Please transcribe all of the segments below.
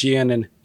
GNN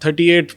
38,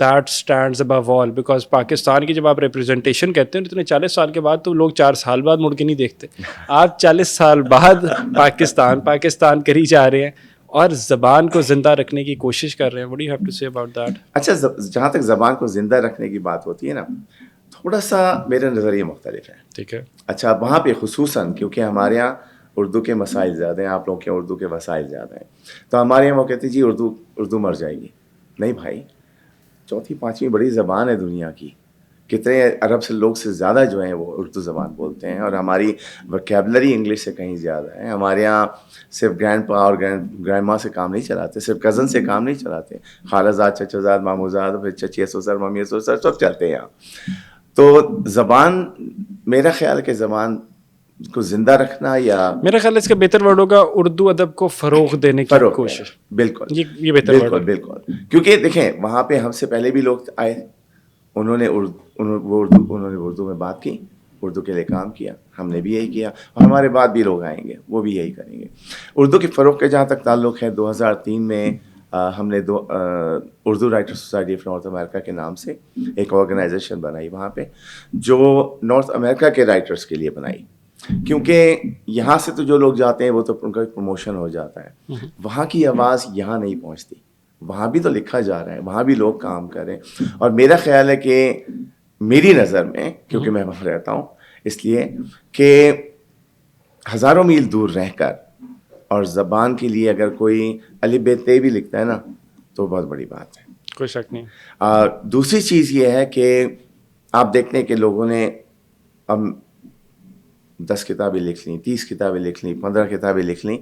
that stands above all, because Pakistan کی جب آپ ریپرزنٹیشن کہتے ہیں اتنے 40 سال کے بعد تو لوگ 4 سال بعد مڑ کے نہیں دیکھتے. آپ 40 سال بعد پاکستان کری جا رہے ہیں اور زبان کو زندہ رکھنے کی کوشش کر رہے ہیں. What do you have to say about that? اچھا, جہاں تک زبان کو زندہ رکھنے کی بات ہوتی ہے نا, تھوڑا سا میرا نظریہ مختلف ہے. ٹھیک ہے. اچھا, وہاں پہ خصوصاً کیونکہ ہمارے یہاں اردو کے مسائل زیادہ ہیں, آپ لوگوں کے اردو کے وسائل زیادہ ہیں, تو ہمارے یہاں وہ کہتے ہیں جی اردو مر جائے گی. نہیں بھائی, 4تھی 5ویں بڑی زبان ہے دنیا کی. کتنے عرب سے لوگ سے زیادہ جو ہیں وہ اردو زبان بولتے ہیں, اور ہماری وکیبلری انگلش سے کہیں زیادہ ہے. ہمارے یہاں صرف گرینڈ پا اور گرینڈ ماں سے کام نہیں چلاتے, صرف کزن سے کام نہیں چلاتے, خالہ زاد, چچا زاد, مامو زاد, پھر چچی سسر, ممی سسر, سب چلتے ہیں یہاں. تو زبان, میرا خیال ہے کہ زبان کو زندہ رکھنا, یا میرا خیال ہے اس کا بہتر ورڈ ہوگا اردو ادب کو فروغ دینے کی کوشش. بالکل, یہ بہتر ورڈ ہے. بالکل. کیونکہ دیکھیں وہاں پہ ہم سے پہلے بھی لوگ آئے, انہوں نے اردو میں بات کی, اردو کے لیے کام کیا, ہم نے بھی یہی کیا, اور ہمارے بعد بھی لوگ آئیں گے وہ بھی یہی کریں گے. اردو کے فروغ کے جہاں تک تعلق ہے, 2003 میں ہم نے Urdu writer society of North America کے نام سے ایک آرگنائزیشن بنائی وہاں پہ, جو نارتھ امریکہ کے رائٹرس کے لیے بنائی. کیونکہ یہاں سے تو جو لوگ جاتے ہیں وہ تو ان کا پروموشن ہو جاتا ہے, وہاں کی آواز یہاں نہیں پہنچتی. وہاں بھی تو لکھا جا رہا ہے, وہاں بھی لوگ کام کریں. اور میرا خیال ہے کہ میری نظر میں, کیونکہ میں وہاں رہتا ہوں, اس لیے کہ ہزاروں میل دور رہ کر اور زبان کے لیے اگر کوئی الف ب ت بھی لکھتا ہے نا تو بہت بڑی بات ہے, کوئی شک نہیں. دوسری چیز یہ ہے کہ آپ دیکھتے ہیں کہ لوگوں نے اب 10 کتابیں لکھ لیں, 30 کتابیں لکھ لیں, 15 کتابیں لکھ لیں.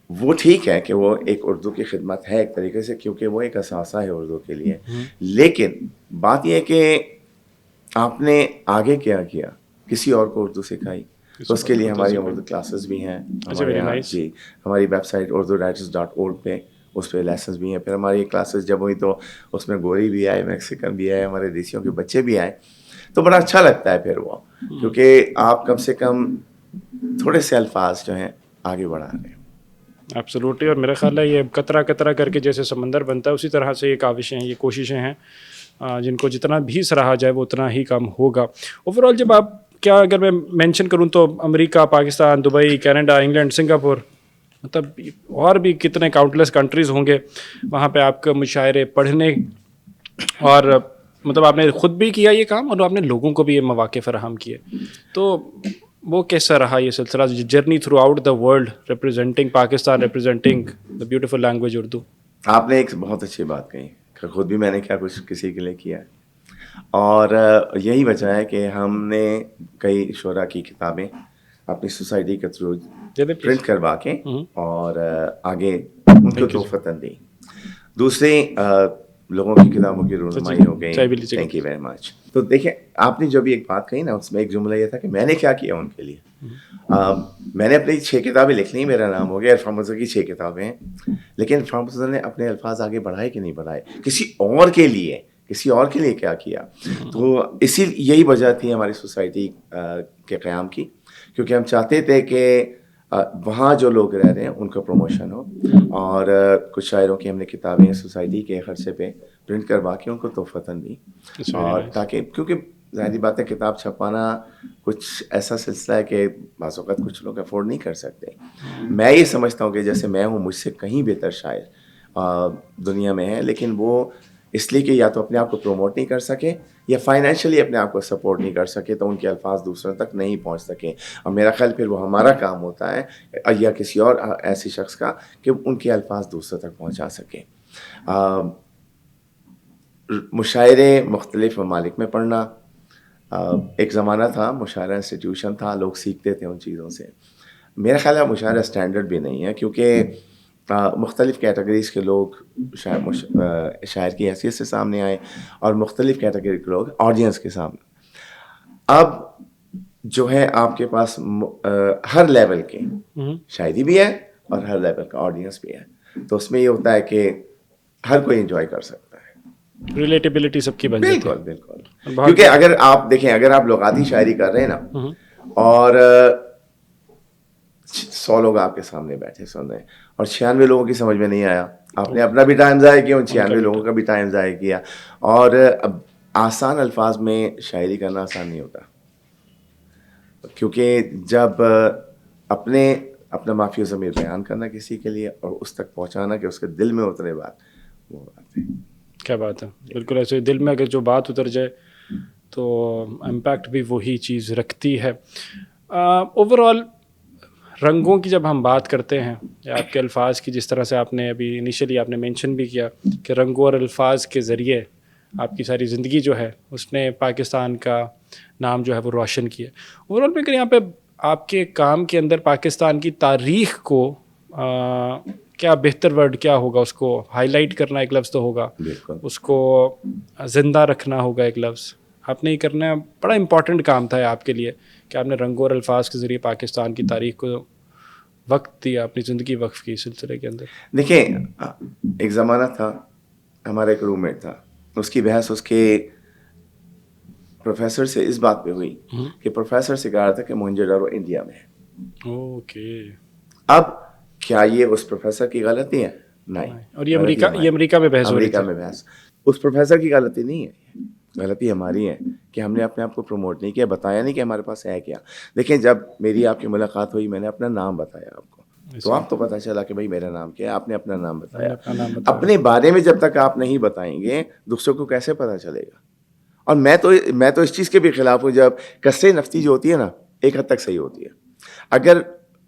وہ ٹھیک ہے کہ وہ ایک اردو کی خدمت ہے ایک طریقے سے, کیونکہ وہ ایک اثاثہ ہے اردو کے لیے. لیکن بات یہ ہے کہ آپ نے آگے کیا کیا, کسی اور کو اردو سکھائی. تو اس کے لیے ہماری اردو کلاسز بھی ہیں ہمارے یہاں. جی, ہماری ویب سائٹ urdurighters.org پہ اس پہ لیسنس بھی ہیں. پھر ہماری کلاسز جب ہوئی تو اس میں گوری بھی آئے, میکسیکن بھی آئے, ہمارے دیسیوں کے بچے بھی آئے. تو بڑا اچھا لگتا ہے پھر وہ, کیونکہ آپ کم سے کم تھوڑے سے الفاظ جو ہیں آگے بڑھا رہے ہیں. ایبسولوٹلی. اور میرا خیال ہے یہ قطرہ قطرہ کر کے جیسے سمندر بنتا ہے, اسی طرح سے یہ کاوشیں ہیں, یہ کوششیں ہیں جن کو جتنا بھی سراہا جائے وہ اتنا ہی کم ہوگا. اوور آل جب آپ کیا اگر میں مینشن کروں تو America, Pakistan, Dubai, Canada, England, Singapore, مطلب اور بھی کتنے کاؤنٹلیس کنٹریز ہوں گے وہاں پہ آپ کے مشاعرے پڑھنے, اور مطلب آپ نے خود بھی کیا یہ کام اور آپ نے لوگوں کو بھی یہ مواقع فراہم کیے. تو وہ کیسا رہا یہ سلسلہ, journey through out the world representing Pakistan, representing the beautiful language Urdu? آپ نے ایک بہت اچھی بات کہی, خود بھی میں نے کیا کچھ کسی کے لیے کیا ہے, اور یہی وجہ ہے کہ ہم نے کئی شعراء کی کتابیں اپنی سوسائٹی کے تھرو پرنٹ کروا کے اور آگے ان کو تحفتاً دی. دوسرے لوگوں کی کتابوں کی رونمائی ہو گئی. Thank you very much. تو دیکھیں آپ نے جو بھی ایک بات کہی نا, اس میں ایک جملہ یہ تھا کہ میں نے کیا کیا ان کے لیے. میں نے اپنی 6 کتابیں لکھ لی, میرا نام ہو گیا. عرفان مظہر کی 6 کتابیں ہیں, لیکن عرفان مظہر نے اپنے الفاظ آگے بڑھائے کہ نہیں بڑھائے, کسی اور کے لیے کیا کیا. تو اسی یہی وجہ تھی ہماری سوسائٹی کے قیام کی, کیونکہ ہم چاہتے تھے کہ وہاں جو لوگ رہ رہے ہیں ان کا پروموشن ہو, اور کچھ شاعروں کی ہم نے کتابیں سوسائٹی کے خرچے پہ پرنٹ کروا کے ان کو تحفتاً دی. اور تاکہ, کیونکہ ظاہری بات ہے کتاب چھپانا کچھ ایسا سلسلہ ہے کہ بعض اوقات کچھ لوگ افورڈ نہیں کر سکتے. میں یہ سمجھتا ہوں کہ جیسے میں ہوں, مجھ سے کہیں بہتر شاعر دنیا میں ہے, لیکن وہ اس لیے کہ یا تو اپنے آپ کو پروموٹ نہیں کر سکے یا فائنینشلی اپنے آپ کو سپورٹ نہیں کر سکے, تو ان کے الفاظ دوسروں تک نہیں پہنچ سکے. اور میرا خیال پھر وہ ہمارا کام ہوتا ہے یا کسی اور ایسی شخص کا کہ ان کے الفاظ دوسروں تک پہنچا سکے. مشاعرے مختلف ممالک میں پڑھنا, ایک زمانہ تھا مشاعرہ انسٹیٹیوشن تھا, لوگ سیکھتے تھے ان چیزوں سے. میرا خیال ہے مشاعرہ اسٹینڈرڈ بھی نہیں ہے, کیونکہ مختلف کیٹیگریز کے لوگ شاعر کی حیثیت سے سامنے آئے اور مختلف کیٹیگری کے لوگ آڈینس کے سامنے. اب جو ہے آپ کے پاس ہر لیول کے شاعری بھی ہے اور ہر لیول کا آڈینس بھی ہے, تو اس میں یہ ہوتا ہے کہ ہر کوئی انجوائے کر سکتا ہے. ریلیٹیبلٹی سب کی بن جاتی ہے. بالکل. کیونکہ اگر آپ دیکھیں, اگر آپ لغاتی شاعری کر رہے ہیں نا اور 100 لوگ آپ کے سامنے بیٹھے سن رہے ہیں اور 96 لوگوں کی سمجھ میں نہیں آیا, آپ نے اپنا بھی ٹائم ضائع کیا، 96 لوگوں کا بھی ٹائم ضائع کیا. اور اب آسان الفاظ میں شاعری کرنا آسان نہیں ہوتا، کیونکہ جب اپنا معافی و ضمیر بیان کرنا کسی کے لیے اور اس تک پہنچانا کہ اس کے دل میں اترے بات، وہ بات ہے. کیا بات ہے، بالکل ایسے دل میں اگر جو بات اتر جائے تو امپیکٹ بھی وہی چیز رکھتی ہے. اوور آل رنگوں کی جب ہم بات کرتے ہیں یا آپ کے الفاظ کی، جس طرح سے آپ نے ابھی انیشلی آپ نے مینشن بھی کیا کہ رنگوں اور الفاظ کے ذریعے آپ کی ساری زندگی جو ہے اس نے پاکستان کا نام جو ہے وہ روشن کیا. اوور آل میں اگر یہاں پہ آپ کے کام کے اندر پاکستان کی تاریخ کو کیا بہتر ورڈ کیا ہوگا، اس کو ہائی لائٹ کرنا ایک لفظ تو ہوگا، بالکل اس کو زندہ رکھنا ہوگا ایک لفظ. آپ نے یہ کرنا بڑا امپورٹنٹ کام تھا آپ کے لیے کہ آپ نے رنگوں اور الفاظ کے ذریعے پاکستان کی تاریخ کو وقت دیا، اپنی زندگی وقف کی اس سلسلے کے اندر. دیکھیں، ایک زمانہ تھا، ہمارا ایک روم میٹ تھا، اس کی بحث اس کے پروفیسر سے اس بات پہ ہوئی کہ پروفیسر سے کہا رہا تھا کہ موہنجو-داڑو انڈیا میں ہے. اوکے. اب کیا یہ اس پروفیسر کی غلطی ہے؟ نہیں. اور یہ امریکہ میں بحث ہو رہی تھی. امریکہ میں بحث اس پروفیسر کی غلطی نہیں ہے، غلطی ہماری ہے کہ ہم نے اپنے آپ کو پروموٹ نہیں کیا، بتایا نہیں کہ ہمارے پاس ہے کیا. دیکھیں، جب میری آپ کی ملاقات ہوئی میں نے اپنا نام بتایا آپ کو، تو آپ کو پتہ چلا کہ بھائی میرا نام کیا ہے. آپ نے اپنا نام بتایا. اپنے بارے میں جب تک آپ نہیں بتائیں گے دوسروں کو کیسے پتہ چلے گا؟ اور میں تو اس چیز کے بھی خلاف ہوں جب کثرے نفتی جو ہوتی ہے نا، ایک حد تک صحیح ہوتی ہے. اگر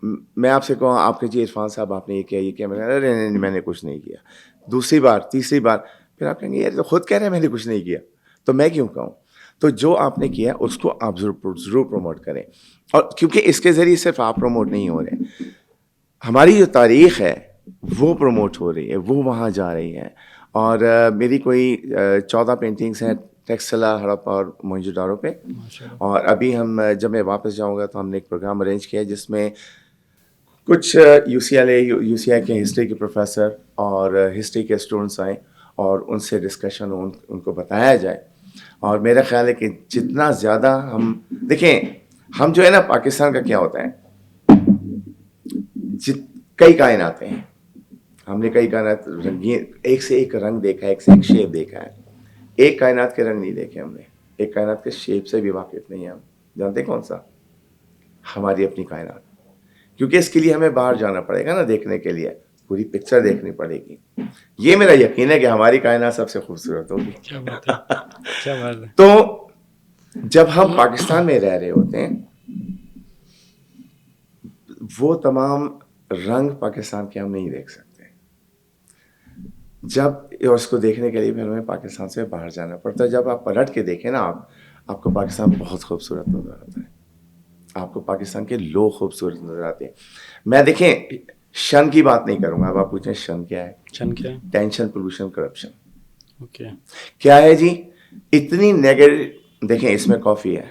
میں آپ سے کہوں آپ کے جی عرفان صاحب آپ نے یہ کیا میں نے کچھ نہیں کیا، دوسری بار تیسری بار پھر آپ کہیں گے یار تو خود کہہ رہے ہیں میں نے کچھ نہیں کیا، تو میں کیوں کہوں؟ تو جو آپ نے کیا اس کو آپ ضرور پروموٹ کریں. اور کیونکہ اس کے ذریعے صرف آپ پروموٹ نہیں ہو رہے، ہماری جو تاریخ ہے وہ پروموٹ ہو رہی ہے، وہ وہاں جا رہی ہے. اور میری کوئی 14 پینٹنگس ہیں ٹیکسلا، ہڑپا اور موہنجو-داڑو پہ. اور ابھی جب میں واپس جاؤں گا تو ہم نے ایک پروگرام ارینج کیا ہے جس میں کچھ یو سی آئی کے ہسٹری کے پروفیسر اور ہسٹری کے اسٹوڈنٹس آئیں اور ان سے ڈسکشن ان کو بتایا جائے. اور میرا خیال ہے کہ جتنا زیادہ دیکھیں، ہم جو ہے نا، پاکستان کا کیا ہوتا ہے، کئی کائنات ہیں، ہم نے کئی کائنات رنگین، ایک سے ایک رنگ دیکھا ہے، ایک سے ایک شیپ دیکھا ہے. ایک کائنات کے رنگ نہیں دیکھے ہم نے، ایک کائنات کے شیپ سے بھی واقف نہیں ہیں ہم. جانتے کون سا؟ ہماری اپنی کائنات. کیونکہ اس کے لیے ہمیں باہر جانا پڑے گا نا، دیکھنے کے لیے پوری پکچر دیکھنی پڑے گی. یہ میرا یقین ہے کہ ہماری کائنات سب سے خوبصورت ہوگی. کیا بات ہے. تو جب ہم پاکستان میں رہ رہے ہوتے ہیں، وہ تمام رنگ پاکستان کے ہم نہیں دیکھ سکتے. جب اس کو دیکھنے کے لیے پھر ہمیں پاکستان سے باہر جانا پڑتا ہے. جب آپ پلٹ کے دیکھیں نا، آپ کو پاکستان بہت خوبصورت نظر آتا ہے، آپ کو پاکستان کے لوگ خوبصورت نظر آتے ہیں. میں دیکھیں شن کی بات نہیں کروں گا. اب آپ پوچھیں شن کیا ہے؟ شن کیا ہے؟ Tension, pollution, corruption. اوکے. کیا ہے جی؟ اتنی نیگیٹو. دیکھیں اس میں کافی ہے،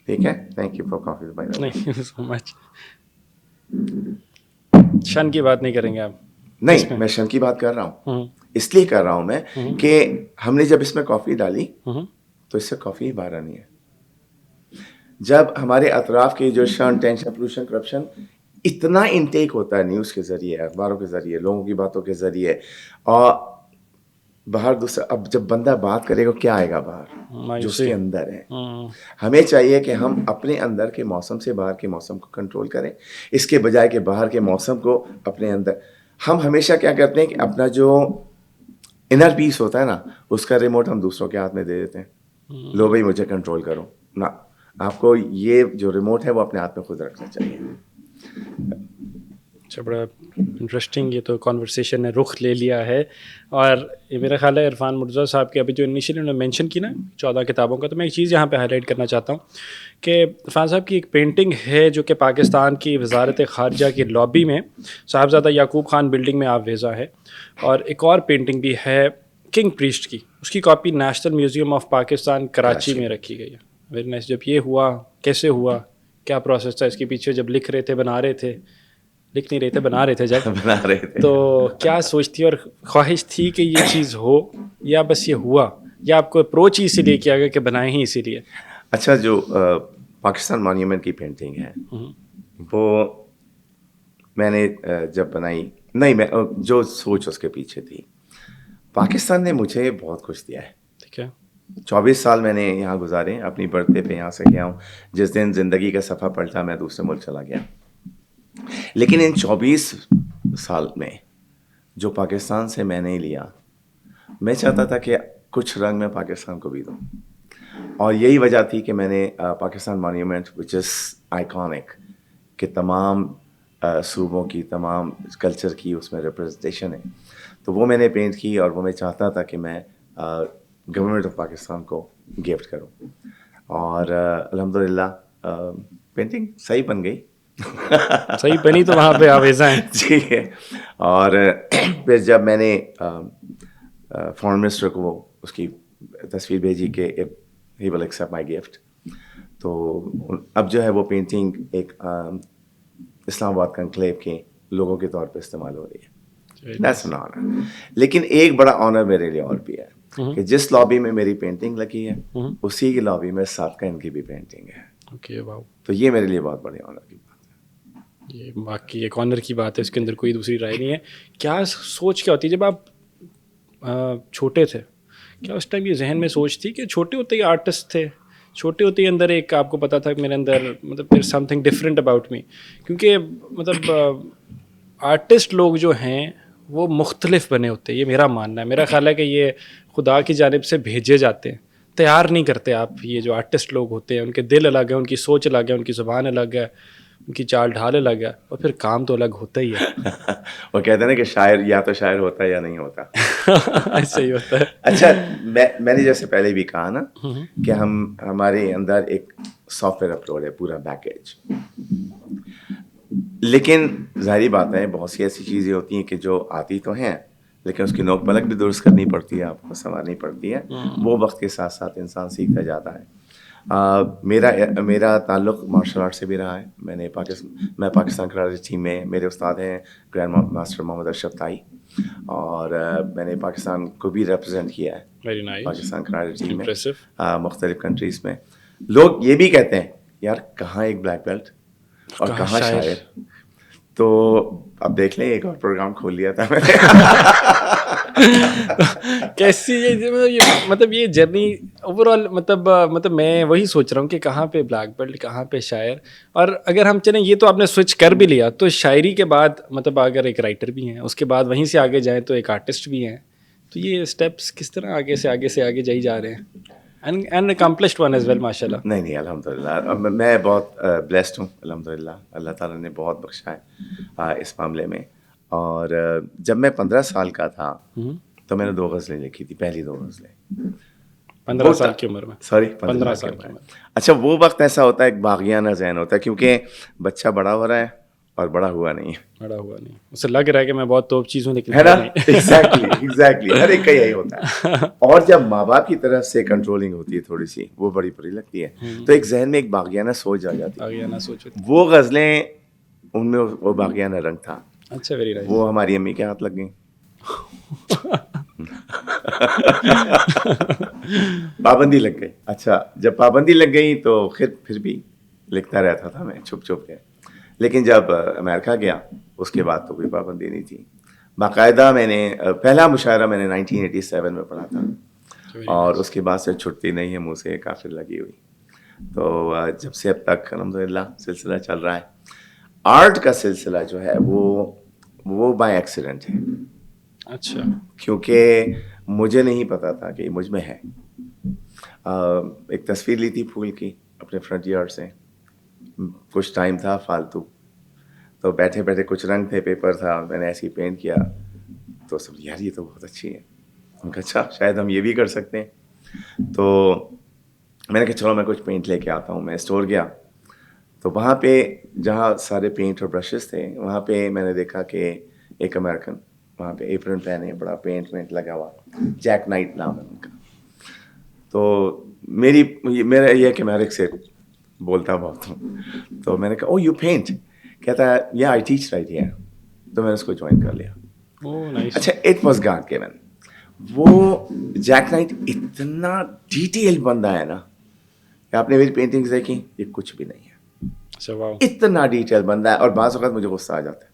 ٹھیک ہے، thank you for coffee by the way. Thank you so much. شن کی بات نہیں کریں گے آپ؟ نہیں، میں شن کی بات کر رہا ہوں. اس لیے کر رہا ہوں میں کہ ہم نے جب اس میں کافی ڈالی تو اس سے کافی باہر آنی ہے. جب ہمارے اطراف کی جو شن، ٹینشن، پولوشن، کرپشن اتنا انٹیک ہوتا ہے نیوز کے ذریعے، اخباروں کے ذریعے، لوگوں کی باتوں کے ذریعے، اور باہر دوسرا، اب جب بندہ بات کرے گا کیا آئے گا باہر؟ جو اس کے اندر ہے. ہمیں چاہیے کہ ہم اپنے اندر کے موسم سے باہر کے موسم کو کنٹرول کریں، اس کے بجائے کہ باہر کے موسم کو اپنے اندر. ہم ہمیشہ کیا کرتے ہیں کہ اپنا جو انر پیس ہوتا ہے نا، اس کا ریموٹ ہم دوسروں کے ہاتھ میں دے دیتے ہیں. لو بھائی مجھے کنٹرول کرو. نہ، آپ کو یہ جو ریموٹ ہے وہ اپنے ہاتھ میں خود رکھنا چاہیے. اچھا، بڑا انٹرسٹنگ یہ تو کنورسیشن نے رخ لے لیا ہے. اور یہ میرا خیال ہے عرفان مرتضیٰ صاحب کے ابھی جو انیشلی انہوں نے مینشن کی نا 14 کتابوں کا، تو میں ایک چیز یہاں پہ ہائی لائٹ کرنا چاہتا ہوں کہ عرفان صاحب کی ایک پینٹنگ ہے جو کہ پاکستان کی وزارت خارجہ کی لابی میں صاحبزادہ یعقوب خان بلڈنگ میں آویزہ ہے. اور ایک اور پینٹنگ بھی ہے کنگ پریسٹ کی، اس کی copy national museum of Pakistan Karachi میں رکھی گئی ہے. Very nice. جب یہ ہوا، کیسے ہوا، کیا پروسیس تھا اس کے پیچھے؟ جب لکھ رہے تھے، بنا رہے تھے، لکھ نہیں رہے تھے، بنا رہے تھے، جب بنا رہے تھے، تو کیا سوچ تھی اور خواہش تھی کہ یہ چیز ہو، یا بس یہ ہوا، یا آپ کو اپروچ ہی اسی لیے کیا گیا کہ بنائیں ہی اسی لیے؟ اچھا، جو پاکستان مانیومنٹ کی پینٹنگ ہے وہ میں نے جب بنائی نہیں میں جو سوچ اس کے پیچھے تھی. پاکستان نے مجھے بہت کچھ دیا ہے. ٹھیک ہے. 24 سال میں نے یہاں گزارے اپنی برتھ ڈے پہ یہاں سے گیا ہوں. جس دن زندگی کا صفحہ پلٹا میں دوسرے ملک چلا گیا. لیکن ان 24 سال میں جو پاکستان سے میں نے لیا, میں چاہتا تھا کہ کچھ رنگ میں پاکستان کو بھی دوں. اور یہی وجہ تھی کہ میں نے پاکستان مانیومنٹ وچ از آئیکونک کہ تمام صوبوں کی تمام کلچر کی اس میں ریپرزنٹیشن ہے, تو وہ میں نے پینٹ کی اور وہ میں چاہتا تھا کہ میں گورنمنٹ آف پاکستان کو گفٹ کروں. اور الحمدللہ پینٹنگ صحیح بن گئی. صحیح بنی تو وہاں پہ آویزہ ہیں. جی ہے. اور پھر جب میں نے فارن منسٹر کو اس کی تصویر بھیجی کہ ہی ول ایکسیپٹ مائی گفٹ, تو اب جو ہے وہ پینٹنگ ایک اسلام آباد کنکلیو کے لوگوں کے طور پہ استعمال ہو رہی ہے. That's an honor. لیکن ایک بڑا آنر میرے لیے اور بھی ہے کہ جس لابی میں میری پینٹنگ لگی ہے اسی کی لابی میں صادقہ ان کی بھی پینٹنگ ہے. اوکے واو. تو یہ میرے لیے بہت بڑی آنر کی بات ہے. یہ باقی ایک آنر کی بات ہے, اس کے اندر کوئی دوسری رائے نہیں ہے. کیا سوچ کیا ہوتی ہے جب آپ چھوٹے تھے, کیا اس ٹائم یہ ذہن میں سوچ تھی کہ چھوٹے ہوتے ہی آرٹسٹ تھے, چھوٹے ہوتے ہی اندر ایک آپ کو پتا تھا کہ میرے اندر مطلب there something different about me, کیونکہ مطلب آرٹسٹ لوگ جو ہیں وہ مختلف بنے ہوتے ہیں, یہ میرا ماننا ہے. میرا خیال ہے کہ یہ خدا کی جانب سے بھیجے جاتے ہیں, تیار نہیں کرتے آپ. یہ جو آرٹسٹ لوگ ہوتے ہیں ان کے دل الگ ہے, ان کی سوچ الگ ہے, ان کی زبان الگ ہے, ان کی چال ڈھال الگ ہے, اور پھر کام تو الگ ہوتا ہی ہے. وہ کہتے ہیں نا کہ شاعر یا تو شاعر ہوتا ہے یا نہیں ہوتا. ایسا ہی ہوتا ہے. اچھا میں نے جیسے پہلے بھی کہا نا کہ ہمارے اندر ایک سافٹ ویئر اپلوڈ ہے پورا پیکیج, لیکن ظاہری بات ہے بہت سی ایسی چیزیں ہوتی ہیں کہ جو آتی تو ہیں لیکن اس کی نوک پلک بھی درست کرنی پڑتی ہے, آپ کو سنوارنی پڑتی ہے. وہ وقت کے ساتھ ساتھ انسان سیکھتا جاتا ہے. میرا تعلق مارشل آرٹ سے بھی رہا ہے. میں پاکستان کراٹے ٹیم میں, میرے استاد ہیں گرینڈ ماسٹر محمد ارشد تائی, اور میں نے پاکستان کو بھی ریپرزینٹ کیا ہے پاکستان کراٹے ٹیم میں مختلف کنٹریز میں. لوگ یہ بھی کہتے ہیں یار کہاں ایک بلیک بیلٹ اور کہاں شاعر, تو اب دیکھ لیں ایک اور پروگرام کھول لیا تھا میں نے. کیسی مطلب یہ جرنی اوور آل, مطلب میں وہی سوچ رہا ہوں کہ کہاں پہ بلیک بیلٹ کہاں پہ شاعر. اور اگر ہم چلیں, یہ تو آپ نے سوئچ کر بھی لیا, تو شاعری کے بعد مطلب اگر ایک رائٹر بھی ہیں, اس کے بعد وہیں سے آگے جائیں تو ایک آرٹسٹ بھی ہیں, تو یہ اسٹیپس کس طرح آگے سے آگے جائی جا رہے ہیں؟ And accomplished one as well ماشاء اللہ. نہیں الحمد للہ میں بہت بلیسڈ ہوں الحمد للہ. اللہ تعالیٰ نے بہت بخشا ہے اس معاملے میں. اور جب میں 15 سال کا تھا تو میں نے 2 غزلیں لکھی تھی, پہلی 2 غزلیں 15 سال کی عمر میں. سوری 15 سال کی عمر. اچھا وہ وقت ایسا ہوتا ہے, ایک باغیانہ ذہن ہوتا ہے, کیونکہ بچہ بڑا ہو رہا ہے اور بڑا ہوا نہیں ہے. اسے لگ رہا ہے کہ میں بہت توپ چیز ہوں, لیکن ہے نا. ایگزیکٹلی ہر ایک کا یہی ہوتا ہے. اور جب ماں باپ کی طرف سے کنٹرولنگ ہوتی ہے تھوڑی سی, وہ بڑی بری لگتی ہے, تو ایک ذہن میں ایک باغیانہ سوچ آ جاتی ہے. وہ غزلیں ان میں وہ باغیانہ رنگ تھا. اچھا ویری نائس. وہ ہماری امی کے ہاتھ لگ گئیں. پابندی لگ گئی. اچھا جب پابندی لگ گئی تو پھر بھی لکھتا رہتا تھا میں چھپ کے. لیکن جب امریکہ گیا اس کے بعد تو کوئی پابندی نہیں تھی. باقاعدہ میں نے پہلا مشاعرہ میں نے 1987 میں پڑھا تھا, اور اس کے بعد سے چھٹتی نہیں ہے منہ سے کافر لگی ہوئی. تو جب سے اب تک الحمدللہ سلسلہ چل رہا ہے. آرٹ کا سلسلہ جو ہے وہ بائی ایکسیڈنٹ ہے. اچھا. کیونکہ مجھے نہیں پتا تھا کہ مجھ میں ہے. ایک تصویر لی تھی پھول کی اپنے فرنٹ یارڈ سے, کچھ ٹائم تھا فالتو, تو بیٹھے کچھ رنگ تھے, پیپر تھا, میں نے ایسے ہی پینٹ کیا, تو سب یار یہ تو بہت اچھی ہے. میں کہا اچھا شاید ہم یہ بھی کر سکتے ہیں. تو میں نے کہا چلو میں کچھ پینٹ لے کے آتا ہوں. میں اسٹور گیا تو وہاں پہ جہاں سارے پینٹ اور برشز تھے, وہاں پہ میں نے دیکھا کہ ایک امریکن وہاں پہ ایپرن پہنے, بڑا پینٹ لگا ہوا, جیک نائٹ نام ہے ان کا. تو میرا یہ کہ میں سے بولتا بہت ہوں, تو میں نے کہا او یو پینٹ, کہتا ہے یا آئی ٹیچ رائٹ ہیئر. تو میں نے اس کو جوائن کر لیا. اچھا اٹ واز گاڈ گیون. وہ جیک نائٹ اتنا ڈیٹیل بندہ ہے نا, کہ آپ نے میری پینٹنگز دیکھی, یہ کچھ بھی نہیں ہے. اتنا ڈیٹیل بندہ ہے, اور بعض اوقات مجھے غصہ آ جاتا ہے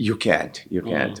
You can't.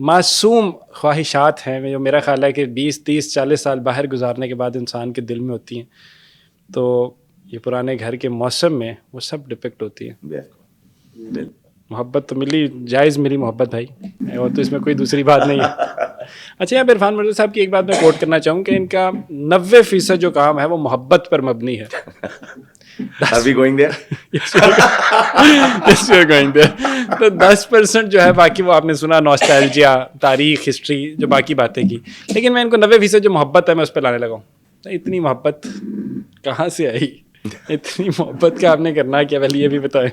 معصوم خواہشات ہیں جو میرا خیال ہے کہ 20-30-40 سال باہر گزارنے کے بعد انسان کے دل میں ہوتی ہیں. تو یہ پرانے گھر کے موسم میں وہ سب ڈپکٹ ہوتی ہے. بالکل. محبت تو ملی, جائز ملی محبت بھائی, اور تو اس میں کوئی دوسری بات نہیں ہے. اچھا, یہاں پہ عرفان مرزا صاحب کی ایک بات میں کوٹ کرنا چاہوں کہ ان کا 90% جو کام ہے وہ محبت پر مبنی ہے. Are we going there? Yes, we are going there. تو 10% جو ہے باقی وہ آپ نے سنا نوسٹیلجیا, تاریخ, ہسٹری, جو باقی باتیں کی, لیکن میں ان کو 90% جو محبت ہے میں اس پہ لانے لگا ہوں. اتنی محبت کہاں سے آئی؟ اتنی محبت کا آپ نے کرنا کیا, پہلے یہ بھی بتائیں.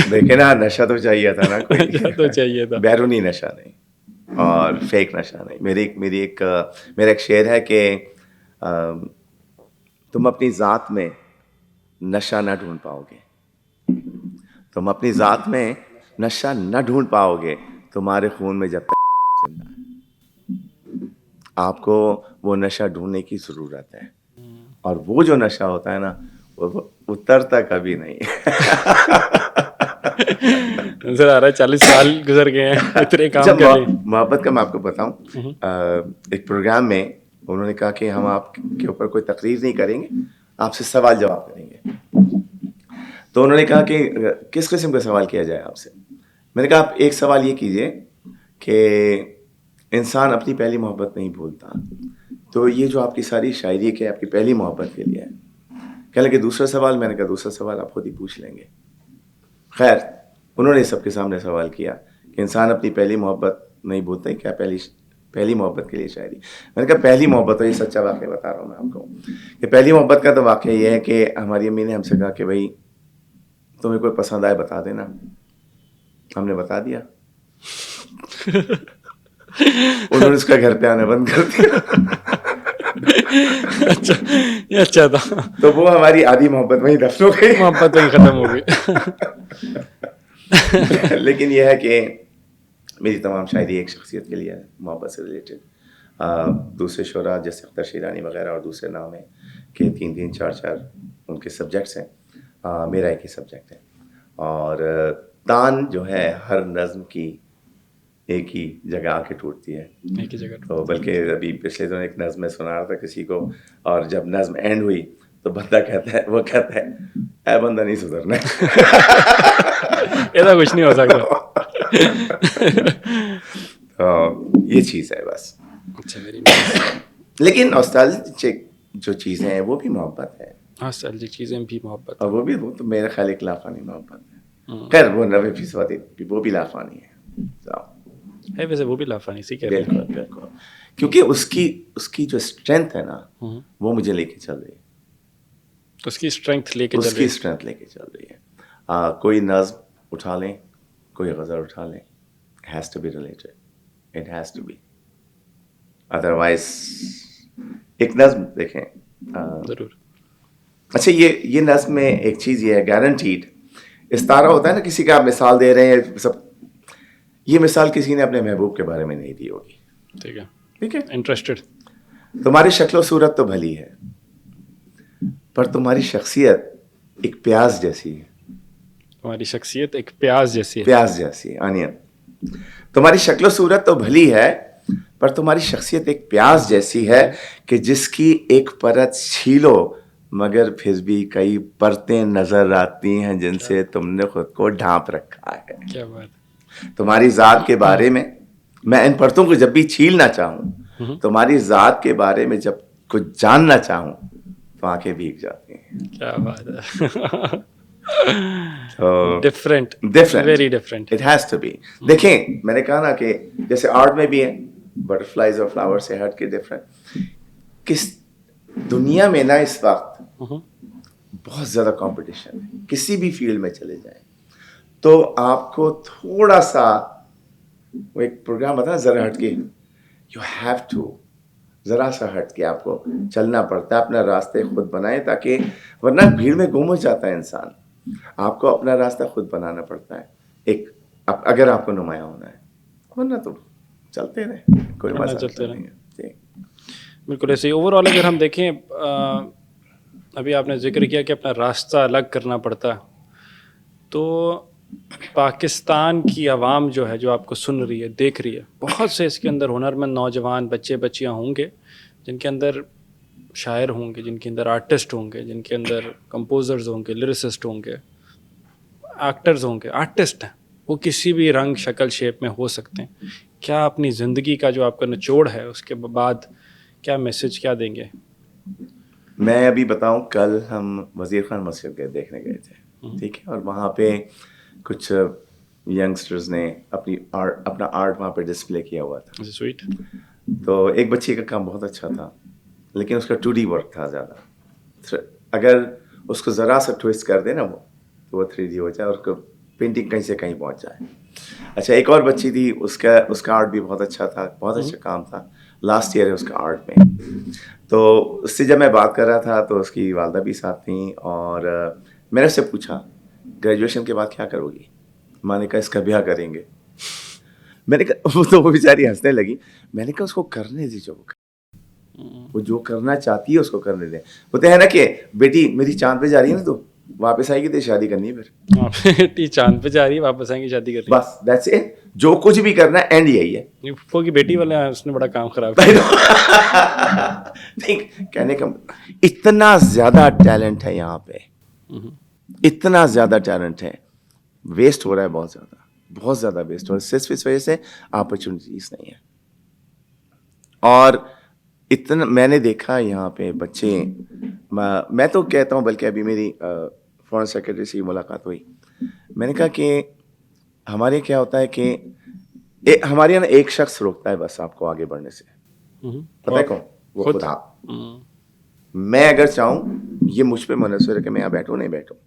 دیکھیں نا, نشہ تو چاہیے تھا نا, کوئی تو چاہیے تھا, بیرونی نشہ نہیں اور فیک نشہ نہیں. میرا ایک شعر ہے کہ تم اپنی ذات میں نشہ نہ ڈھونڈ پاؤ گے, تم اپنی ذات میں نشہ نہ ڈھونڈ پاؤ گے, تمہارے خون میں جب تک زندہ ہے. آپ کو وہ نشہ ڈھونڈنے کی ضرورت ہے, اور وہ جو نشہ ہوتا ہے نا وہ اترتا کبھی نہیں. نظر آ رہا ہے 40 سال گزر گئے ہیں اتنے کام کر لیں. محبت کا میں آپ کو بتاؤں, ایک پروگرام میں انہوں نے کہا کہ ہم آپ کے اوپر کوئی تقریر نہیں کریں گے, آپ سے سوال جواب کریں گے. تو انہوں نے کہا کہ کس قسم کا سوال کیا جائے آپ سے. میں نے کہا آپ ایک سوال یہ کیجئے کہ انسان اپنی پہلی محبت نہیں بھولتا, تو یہ جو آپ کی ساری شاعری ہے آپ کی پہلی محبت کے لیے ہے. کہنے لگے دوسرا سوال. میں نے کہا دوسرا سوال آپ خود ہی پوچھ لیں گے. خیر, انہوں نے سب کے سامنے سوال کیا کہ انسان اپنی پہلی محبت نہیں بھولتا, کیا پہلی محبت کے لیے شاعری. میں نے کہا پہلی محبت, تو یہ سچا واقعہ بتا رہا ہوں میں آپ کو, کہ پہلی محبت کا تو واقعہ یہ ہے کہ ہماری امی نے ہم سے کہا کہ بھائی تمہیں کوئی پسند آئے بتا دینا. ہم نے بتا دیا, انہوں نے اس کا گھر پہ آنا بند کر دیا. اچھا, یہ اچھا تھا. تو وہ ہماری آدھی محبت وہیں دفن ہو گئی, محبت وہیں ختم ہو گئی. لیکن یہ ہے کہ میری تمام شاعری ایک شخصیت کے لیے ہے, محبت سے ریلیٹڈ. دوسرے شعراء جیسے اختر شیرانی وغیرہ اور دوسرے نام ہیں کہ 3-4 ان کے سبجیکٹس ہیں, میرا ایک ہی سبجیکٹ ہے. اور تان جو ہے ہر نظم کی ایک ہی جگہ آ کے ٹوٹتی ہے, ایک ہی جگہ. تو بلکہ ابھی پچھلے دنوں ایک نظم میں سنا رہا تھا کسی کو, اور جب نظم اینڈ ہوئی تو بندہ کہتا ہے اے بندہ نہیں سدھرنا, ایسا کچھ نہیں ہو سکتا. تو یہ چیز ہے بس. اچھا, لیکن نوسٹالجک جو چیزیں ہیں وہ بھی محبت ہے. نوسٹالجک چیزیں بھی محبت, اور وہ تو میرا خیال ایک لافانی محبت ہے. خیر وہ 90% وہ بھی لافانی ہے. ویسے وہ بھی لافانی سی کہہ رہے ہیں. بالکل بالکل, کیونکہ اس کی جو اسٹرینتھ ہے نا وہ مجھے لے کے چل رہی ہے. اس کی اسٹرینتھ لے کے چل رہی ہے. کوئی نظم اٹھا لیں, کوئی غزل اٹھا لیں, has to be related, it has to be, otherwise ایک نظم دیکھیں ضرور. اچھا, یہ نظم میں ایک چیز یہ ہے گارنٹیڈ, استارہ ہوتا ہے نا کسی کا, آپ مثال دے رہے ہیں سب, یہ مثال کسی نے اپنے محبوب کے بارے میں نہیں دی ہوگی. ٹھیک ہے, انٹرسٹڈ. تمہاری شکل و صورت تو بھلی ہے پر تمہاری شخصیت ایک پیاز جیسی ہے. تمہاری شخصیت ایک پیاز جیسی ہے. پیاز جیسی, آنین. تمہاری شکل و صورت تو بھلی ہے پر تمہاری شخصیت ایک پیاز جیسی ہے کہ جس کی ایک پرت چھیلو مگر پھر بھی کئی پرتیں نظر آتی ہیں جن سے تم نے خود کو ڈھانپ رکھا ہے. کیا بات. تمہاری ذات کے بارے میں ان پرتوں کو جب بھی چھیلنا چاہوں, تمہاری ذات کے بارے میں جب کچھ جاننا چاہوں تو آنکھیں بھیگ جاتی ہیں. کیا بات ہے. Different, very different. It has to be. دیکھیں میں نے کہا نا کہ جیسے آرٹ میں بھی ہے بٹرفلائز اور فلاور سے ہٹ کے ڈفرینٹ. کس دنیا میں نا اس وقت بہت زیادہ کمپٹیشن ہے, کسی بھی فیلڈ میں چلے جائیں تو آپ کو تھوڑا سا, وہ ایک پروگرام بتا ذرا ہٹ کے, یو ہیو ٹو ذرا سا ہٹ کے آپ کو چلنا پڑتا ہے, اپنا راستے خود بنائیں, تاکہ ورنہ بھیڑ میں گم ہو جاتا ہے انسان. آپ کو اپنا راستہ خود بنانا پڑتا ہے ایک, اگر آپ کو نمایاں ہونا ہے, ورنہ تو چلتے رہے, کوئی مسئلہ نہیں ہے. بالکل ایسے ہی. اوور آل اگر ہم دیکھیں, ابھی آپ نے ذکر کیا کہ اپنا راستہ الگ کرنا پڑتا, تو پاکستان کی عوام جو ہے، جو آپ کو سن رہی ہے، دیکھ رہی ہے، بہت سے اس کے اندر ہنرمند نوجوان بچے بچیاں ہوں گے جن کے اندر شاعر ہوں گے، جن کے اندر آرٹسٹ ہوں گے، جن کے اندر کمپوزرز ہوں گے، لیریسسٹ ہوں گے، ایکٹرز ہوں گے، آرٹسٹ ہیں، وہ کسی بھی رنگ شکل شیپ میں ہو سکتے ہیں. کیا اپنی زندگی کا جو آپ کا نچوڑ ہے اس کے بعد کیا میسج کیا دیں گے؟ میں ابھی بتاؤں، کل ہم وزیر خان مسجد دیکھنے گئے تھے، ٹھیک ہے، اور وہاں پہ کچھ ینگسٹرز نے اپنا آرٹ وہاں پہ ڈسپلے کیا ہوا تھا. سویٹ. تو ایک بچے کا کام بہت اچھا تھا، لیکن اس کا 2D ورک تھا زیادہ. اگر اس کو ذرا سا ٹویسٹ کر دے نا وہ، تو وہ 3D ہو جائے اور پینٹنگ کہیں سے کہیں پہنچ جائے. اچھا، ایک اور بچی تھی، اس کا آرٹ بھی بہت اچھا تھا، بہت اچھا کام تھا. لاسٹ ایئر ہے اس کا آرٹ میں. تو اس سے جب میں بات کر رہا تھا تو اس کی والدہ بھی ساتھ تھیں، اور میں نے اس سے پوچھا گریجویشن کے بعد کیا کرو گی؟ ماں نے کہا اس کا بیاہ کریں گے. میں نے کہا، وہ بیچاری ہنسنے لگی. میں نے کہا اس کو کرنے دیجیے، وہ جو کرنا چاہتی ہے اس کو کرنے دیں. بولتے ہیں نا کہ بیٹی میری چاند پہ جا رہی ہے نا، تو واپس آئے گی تو شادی کرنی ہے. پھر بیٹی چاند پہ جا رہی ہے، واپس آئیں گی شادی کرنی ہے. بس دیٹس اٹ. جو کچھ بھی کرنا ہے اینڈ یہی ہے. پھپھو کی بیٹی والے اس نے بڑا کام خراب کیا. کہنے کا اتنا زیادہ ٹیلنٹ ہے یہاں پہ، اتنا زیادہ ٹیلنٹ ہے، ویسٹ ہو رہا ہے بہت زیادہ، بہت زیادہ ویسٹ ہو رہا ہے، صرف اس وجہ سے اپرچونیٹیز نہیں ہے. اور اتنا میں نے دیکھا یہاں پہ بچے، میں تو کہتا ہوں، بلکہ ابھی میری فورن سیکرٹری سے ملاقات ہوئی. میں نے کہا کہ ہمارے کیا ہوتا ہے کہ ہمارے یہاں ایک شخص روکتا ہے بس آپ کو آگے بڑھنے سے. پتہ ہے کون؟ وہ خدا. میں اگر چاہوں یہ مجھ پہ منحصر ہے کہ میں یہاں بیٹھوں نہیں بیٹھوں،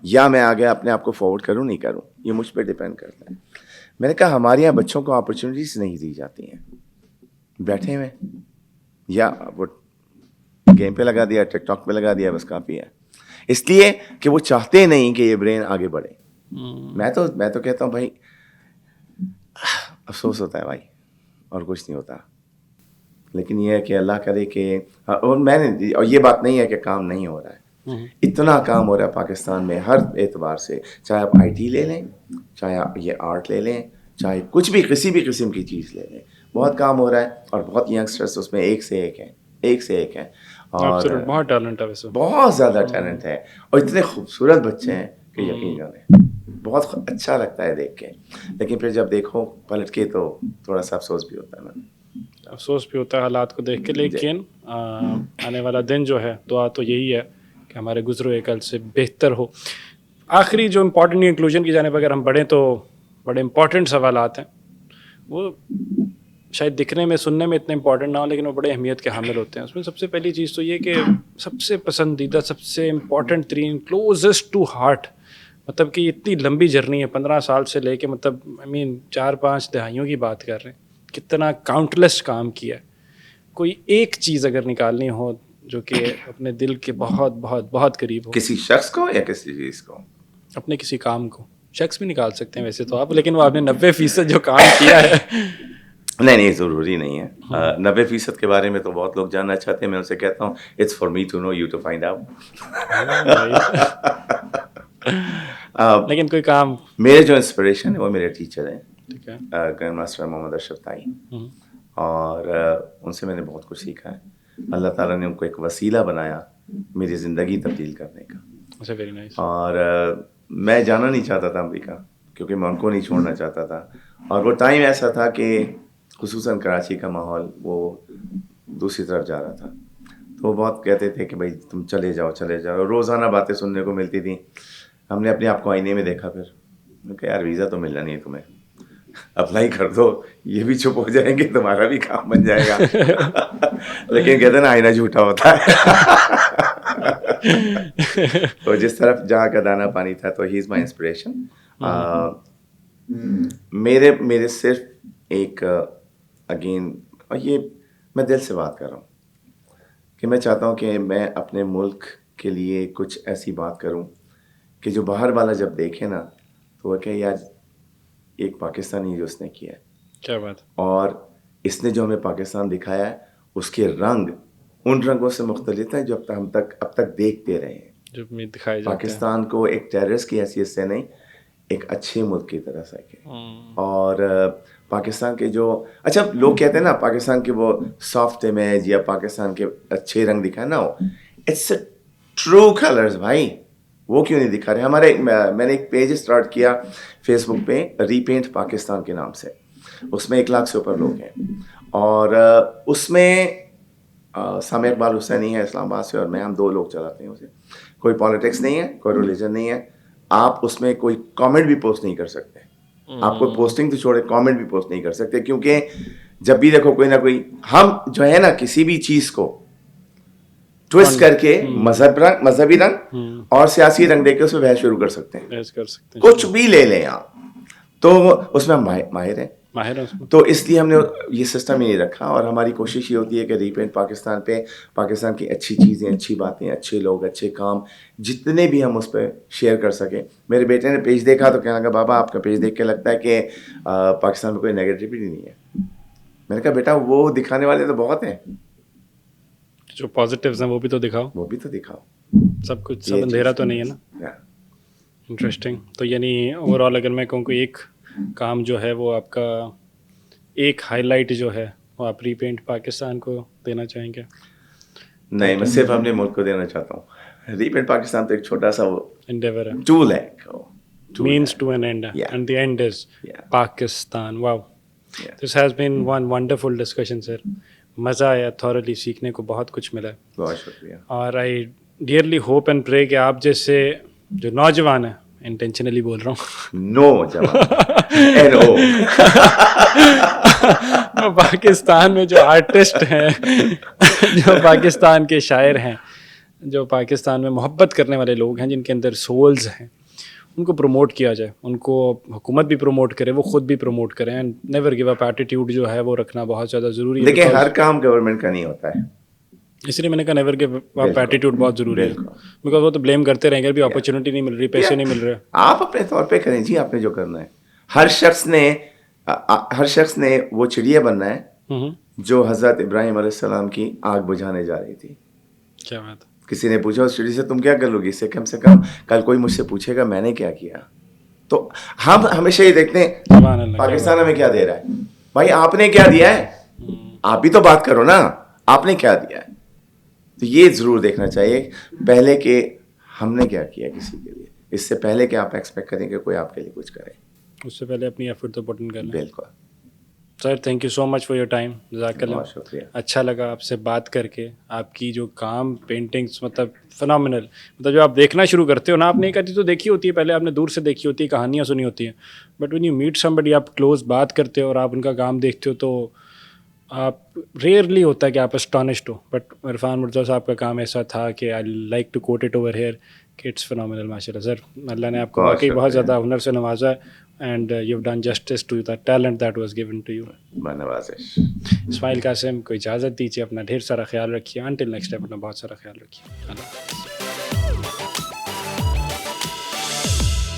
یا میں آگے اپنے آپ کو فارورڈ کروں نہیں کروں، یہ مجھ پہ ڈیپینڈ کرتا ہے. میں نے کہا ہمارے یہاں بچوں کو اپرچونیٹیز نہیں دی جاتی ہیں، بیٹھے ہوئے یا وہ گیم پہ لگا دیا، ٹک ٹاک پہ لگا دیا، بس کافی ہے. اس لیے کہ وہ چاہتے نہیں کہ یہ برین آگے بڑھے. میں تو کہتا ہوں بھائی، افسوس ہوتا ہے بھائی، اور کچھ نہیں ہوتا. لیکن یہ ہے کہ اللہ کرے کہ، اور میں نے، اور یہ بات نہیں ہے کہ کام نہیں ہو رہا ہے، اتنا کام ہو رہا ہے پاکستان میں ہر اعتبار سے. چاہے آپ IT لے لیں، چاہے آپ یہ آرٹ لے لیں، چاہے کچھ بھی کسی بھی قسم کی چیز لے لیں، بہت کام ہو رہا ہے. اور بہت ینگسٹرس اس میں ایک سے ایک ہیں، ایک سے ایک ہیں. اور بہت ٹیلنٹ ہے ویسے، بہت زیادہ ٹیلنٹ ہے، اور اتنے خوبصورت بچے ہیں کہ یقین جانیں بہت اچھا لگتا ہے دیکھ کے. لیکن پھر جب دیکھو پلٹ کے تو تھوڑا سا افسوس بھی ہوتا ہے نا. افسوس بھی ہوتا ہے حالات کو دیکھ کے. لیکن آنے والا دن جو ہے، دعا تو یہی ہے کہ ہمارے گزرے کل سے بہتر ہو. آخری جو امپورٹنٹ انکلوژن کی جانب اگر ہم بڑھیں تو بڑے امپورٹنٹ سوالات ہیں. وہ شاید دکھنے میں، سننے میں اتنے امپورٹنٹ نہ ہو، لیکن وہ بڑے اہمیت کے حامل ہوتے ہیں. اس میں سب سے پہلی چیز تو یہ کہ سب سے پسندیدہ، سب سے امپورٹنٹ ترین، کلوزسٹ ٹو ہارٹ، مطلب کہ اتنی لمبی جرنی ہے، 15 سال سے لے کے، مطلب 4-5 دہائیوں کی بات کر رہے ہیں، کتنا کاؤنٹلیس کام کیا ہے. کوئی ایک چیز اگر نکالنی ہو جو کہ اپنے دل کے بہت بہت بہت قریب ہو، کسی شخص کو یا کسی چیز کو، اپنے کسی کام کو. شخص بھی نکال سکتے ہیں ویسے تو آپ، لیکن وہ آپ نے 90% جو کام کیا ہے. نہیں ضروری نہیں ہے. 90% کے بارے میں تو بہت لوگ جاننا چاہتے ہیں. میں ان سے کہتا ہوں it's for me to know, you to find out. لیکن کوئی کام، میرے جو انسپریشن ہے وہ میرے ٹیچر ہیں، ٹھیک ہے، گرینڈ ماسٹر محمد اشرف تائی، اور ان سے میں نے بہت کچھ سیکھا ہے. اللہ تعالیٰ نے ان کو ایک وسیلہ بنایا میری زندگی تبدیل کرنے کا. اچھا، ویری نائس. اور میں جانا نہیں چاہتا تھا امریکہ، کیونکہ میں ان کو نہیں چھوڑنا چاہتا تھا. اور وہ ٹائم ایسا تھا کہ خصوصاً کراچی کا ماحول وہ دوسری طرف جا رہا تھا. تو وہ بہت کہتے تھے کہ بھائی تم چلے جاؤ چلے جاؤ. روزانہ باتیں سننے کو ملتی تھیں. ہم نے اپنے آپ کو آئینے میں دیکھا. پھر کہ یار ویزا تو ملنا نہیں ہے تمہیں، اپلائی کر دو، یہ بھی چپ ہو جائیں گے، تمہارا بھی کام بن جائے گا. لیکن کہتے ہیں نا آئینہ جھوٹا ہوتا ہے. تو جس طرف جہاں کا دانا پانی تھا، تو ہی از مائی انسپریشن. میرے صرف ایک اگین، اور یہ میں دل سے بات کر رہا ہوں کہ میں چاہتا ہوں کہ میں اپنے ملک کے لیے کچھ ایسی بات کروں کہ جو باہر والا جب دیکھے نا تو وہ کہ یار ایک پاکستانی جو اس نے کیا ہے. کیا بات. اور اس نے جو ہمیں پاکستان دکھایا ہے، اس کے رنگ ان رنگوں سے مختلف ہیں جو اب تک دیکھتے رہے ہیں. جو دکھائے جاتے ہیں. پاکستان کو ایک ٹیررسٹ کی حیثیت سے نہیں، ایک اچھے ملک کی طرح سکے. اور پاکستان کے جو اچھا لوگ کہتے ہیں نا پاکستان کے وہ سافٹ امیج یا پاکستان کے اچھے رنگ دکھائے نا, وہ اٹس اے ٹرو کلرز بھائی, وہ کیوں نہیں دکھا رہے. میں نے ایک پیج اسٹارٹ کیا فیس بک پہ, ری پینٹ پاکستان کے نام سے. اس میں 1 لاکھ سے اوپر لوگ ہیں, اور اس میں سامع اقبال حسینی ہے اسلام آباد سے, اور میں, ہم 2 لوگ چلاتے ہیں اسے. کوئی پالیٹکس نہیں ہے, کوئی ریلیجن نہیں ہے. آپ اس میں کوئی کامنٹ بھی پوسٹ نہیں کر سکتے. آپ کو پوسٹنگ تو چھوڑے, کامنٹ بھی پوسٹ نہیں کر سکتے, کیونکہ جب بھی دیکھو کوئی نہ کوئی, ہم جو ہے نا کسی بھی چیز کو ٹوسٹ کر کے مذہبی رنگ اور سیاسی رنگ دے کے اس میں بحث شروع کر سکتے ہیں. کچھ بھی لے لیں آپ, تو اس میں ہم ماہر ہیں. تو اس لیے ہم نے یہ سسٹم ہی نہیں رکھا, اور ہماری کوشش یہ ہوتی ہے کہ ری پینٹ پاکستان پہ پاکستان کی اچھی چیزیں, اچھی باتیں, اچھے لوگ, اچھے کام جتنے بھی ہم اس پہ شیئر کر سکیں. میرے بیٹے نے پیج دیکھا تو کہنے لگا بابا آپ کا پیج دیکھ کے لگتا ہے کہ پاکستان میں کوئی نیگیٹیوٹی نہیں ہے. میں نے کہا بیٹا وہ دکھانے والے تو بہت ہیں, جو پازیٹیوز ہیں وہ بھی تو دکھاؤ, وہ بھی تو دکھاؤ. سب کچھ سب اندھیرا تو نہیں ہے نا. انٹرسٹنگ. تو یعنی اوور آل اگر میں کہوں کہ ایک کام جو ہے وہ آپ کا ایک ہائی لائٹ جو ہے وہ آپ ری پینٹ پاکستان کو دینا چاہیں گے؟ نہیں, میں صرف اپنے ملک کو دینا چاہتا ہوں. ری پینٹ پاکستان تو ایک چھوٹا سا وہ انڈیور ہے, ٹول ہے, means to an end, and the end is Pakistan. Wow. This has been one wonderful discussion, sir. مزہ آیا, thoroughly سیکھنے کو بہت کچھ ملا. بہت شکریہ. اور آئی ڈیئرلی ہوپ اینڈ پرے کہ آپ جیسے جو نوجوان ہیں, انٹینشنلی بول رہا ہوں, پاکستان میں جو آرٹسٹ ہیں, جو پاکستان کے شاعر ہیں, جو پاکستان میں محبت کرنے والے لوگ ہیں, جن کے اندر سولز ہیں, ان کو پروموٹ کیا جائے. ان کو حکومت بھی پروموٹ کرے, وہ خود بھی پروموٹ کریں. And never give up attitude جو ہے وہ رکھنا بہت زیادہ ضروری ہے. لیکن ہر کام گورنمنٹ کا نہیں ہوتا ہے, اس لیے میں نے کہا نیور گیو اپ ایٹیٹیوڈ بہت ضروری ہے. بیکاز وہ تو بلیم کرتے رہیں گے, بھی اپرچونیٹی نہیں مل رہی, پیسے نہیں مل رہے. آپ اپنے طور پہ کریں جی, آپ نے جو کرنا ہے. ہر شخص نے وہ چڑیا بننا ہے جو حضرت ابراہیم علیہ السلام کی آگ بجھانے جا رہی تھی. کیا بات ہے. کسی نے پوچھا اس چڑی سے تم کیا کر لو گی, اس سے کم کل کوئی مجھ سے پوچھے گا میں نے کیا کیا. تو ہم ہمیشہ یہ دیکھتے ہیں پاکستان ہمیں کیا دے رہا ہے. بھائی آپ نے کیا دیا ہے, آپ بھی تو بات کرو نا, آپ نے کیا دیا ہے. تو یہ ضرور دیکھنا چاہیے پہلے کہ ہم نے کیا کیا کسی کے لیے, اس سے پہلے کہ آپ ایکسپیکٹ کریں کہ کوئی آپ کے لیے کچھ کرے. اس سے پہلے اپنی ایفرٹ تو پٹ ان کر لیں. بالکل sir, thank you so much for your time. جزاک اللہ. بہت شکریہ. اچھا لگا آپ سے بات کر کے. آپ کی جو کام پینٹنگس مطلب فنامنل, مطلب جو آپ دیکھنا شروع کرتے ہو نا, آپ نے ایک آدھی تو دیکھی ہوتی ہے پہلے, آپ نے دور سے دیکھی ہوتی ہے, کہانیاں سنی ہوتی ہیں, but when you meet somebody, آپ کلوز بات کرتے ہو اور آپ ان کا کام دیکھتے ہو, تو آپ ریئرلی ہوتا ہے کہ آپ اسٹانشڈ ہو. بٹ عرفان مرتضیٰ صاحب کا کام ایسا تھا کہ I like to quote it over here کہ اٹس فنامنل. ماشاء اللہ سر, اللہ نے آپ کو واقعی بہت زیادہ ہنر سے نوازا ہے, and you have done justice to the talent that was given to you. Ismail Qasim کو اجازت دیجیے, اپنا ڈھیر سارا خیال رکھیے. انٹل نیکسٹ ٹائم اپنا بہت سارا خیال رکھیے. اللہ